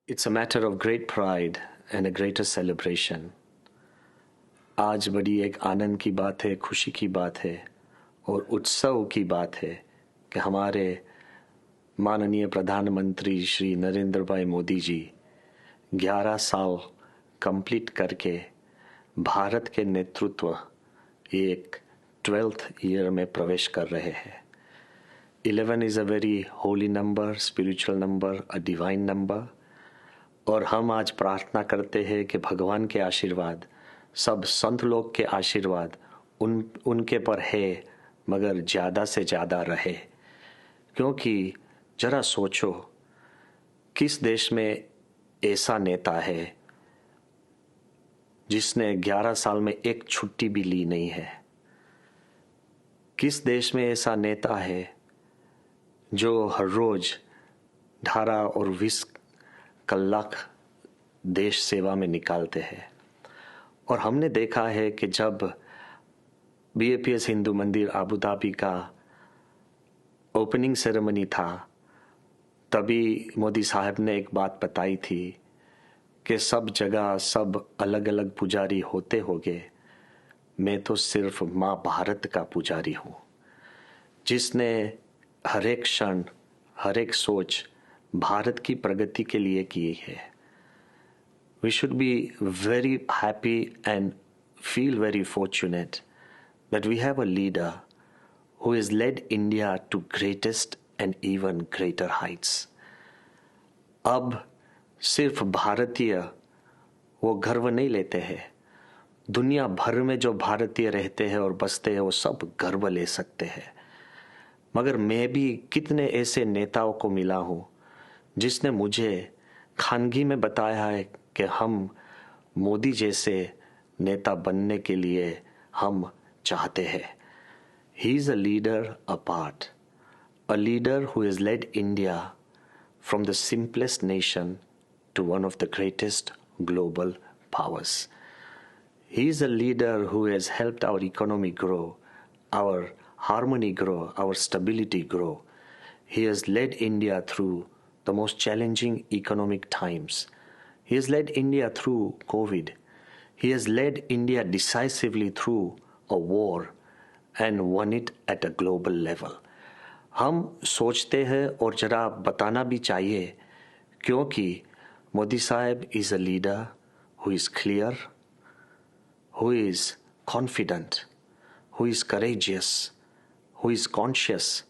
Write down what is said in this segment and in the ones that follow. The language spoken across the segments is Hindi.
It's a matter of great pride and a greater celebration. आज बड़ी एक आनंद की बात है, खुशी की बात है और उत्सव की बात है कि हमारे माननीय प्रधानमंत्री श्री नरेंद्र भाई मोदी जी 11 साल कंप्लीट करके भारत के नेतृत्व एक 12th ईयर में प्रवेश कर रहे हैं. 11 is a very holy number, spiritual number, a divine number. और हम आज प्रार्थना करते हैं कि भगवान के आशीर्वाद, सब संत लोग के आशीर्वाद उनके पर है, मगर ज़्यादा से ज़्यादा रहे. क्योंकि जरा सोचो, किस देश में ऐसा नेता है जिसने 11 साल में एक छुट्टी भी ली नहीं है? किस देश में ऐसा नेता है जो हर रोज 18 और 20 कलाक देश सेवा में निकालते हैं? और हमने देखा है कि जब बीएपीएस हिंदू मंदिर अबू धाबी का ओपनिंग सेरेमनी था, तभी मोदी साहब ने एक बात बताई थी कि सब जगह सब अलग अलग पुजारी होते होंगे, मैं तो सिर्फ माँ भारत का पुजारी हूँ, जिसने हर एक क्षण हर एक सोच भारत की प्रगति के लिए की है. We should be very happy and feel very fortunate that we have a leader who has led India to greatest and even greater heights. अब सिर्फ भारतीय वो गर्व नहीं लेते हैं, दुनिया भर में जो भारतीय रहते हैं और बसते हैं वो सब गर्व ले सकते हैं. मगर मैं भी कितने ऐसे नेताओं को मिला हूँ जिसने मुझे खानगी में बताया है कि हम मोदी जैसे नेता बनने के लिए हम चाहते हैं. He is a leader apart, a leader who has led India from the simplest nation to one of the greatest global powers. He is a leader who has helped our economy grow, our harmony grow, our stability grow. He has led India through the most challenging economic times. He has led India through COVID. He has led India decisively through a war and won it at a global level. हम सोचते हैं और जरा बताना भी चाहिए, क्योंकि मोदी साहब is a leader who is clear, who is confident, who is courageous, who is conscious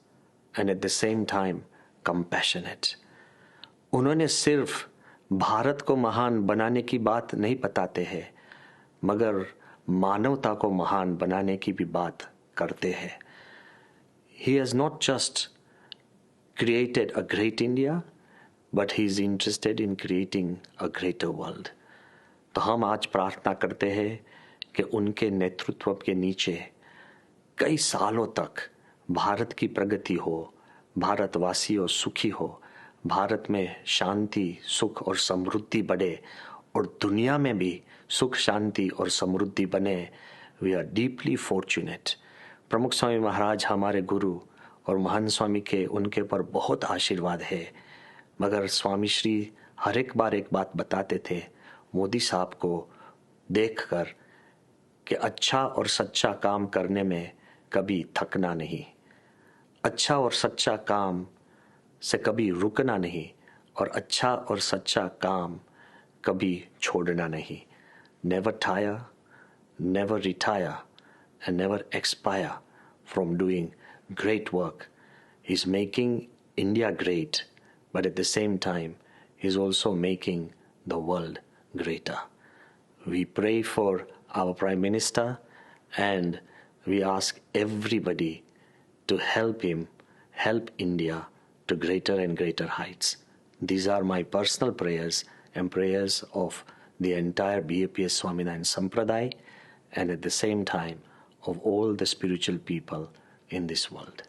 and at the same time compassionate. उन्होंने सिर्फ भारत को महान बनाने की बात नहीं बताते हैं, मगर मानवता को महान बनाने की भी बात करते हैं. He has not just created a great India, but he is interested in creating a greater world. तो हम आज प्रार्थना करते हैं कि उनके नेतृत्व के नीचे कई सालों तक भारत की प्रगति हो, भारतवासियों सुखी हो, भारत में शांति, सुख और समृद्धि बढ़े और दुनिया में भी सुख, शांति और समृद्धि बने. We are deeply fortunate. Pramukh Swami महाराज हमारे गुरु और महान स्वामी के उनके पर बहुत आशीर्वाद है, मगर स्वामी श्री हर एक बार एक बात बताते थे मोदी साहब को देखकर कि अच्छा और सच्चा काम करने में कभी थकना नहीं, अच्छा और सच्चा काम से कभी रुकना नहीं और अच्छा और सच्चा काम कभी छोड़ना नहीं. Never tire, never retire and never expire from doing great work. He's making India great, but at the same time he's also making the world greater. We pray for our Prime Minister and we ask everybody to help him, help India to greater and greater heights. These are my personal prayers and prayers of the entire BAPS Swaminarayan Sampradaya and at the same time of all the spiritual people in this world.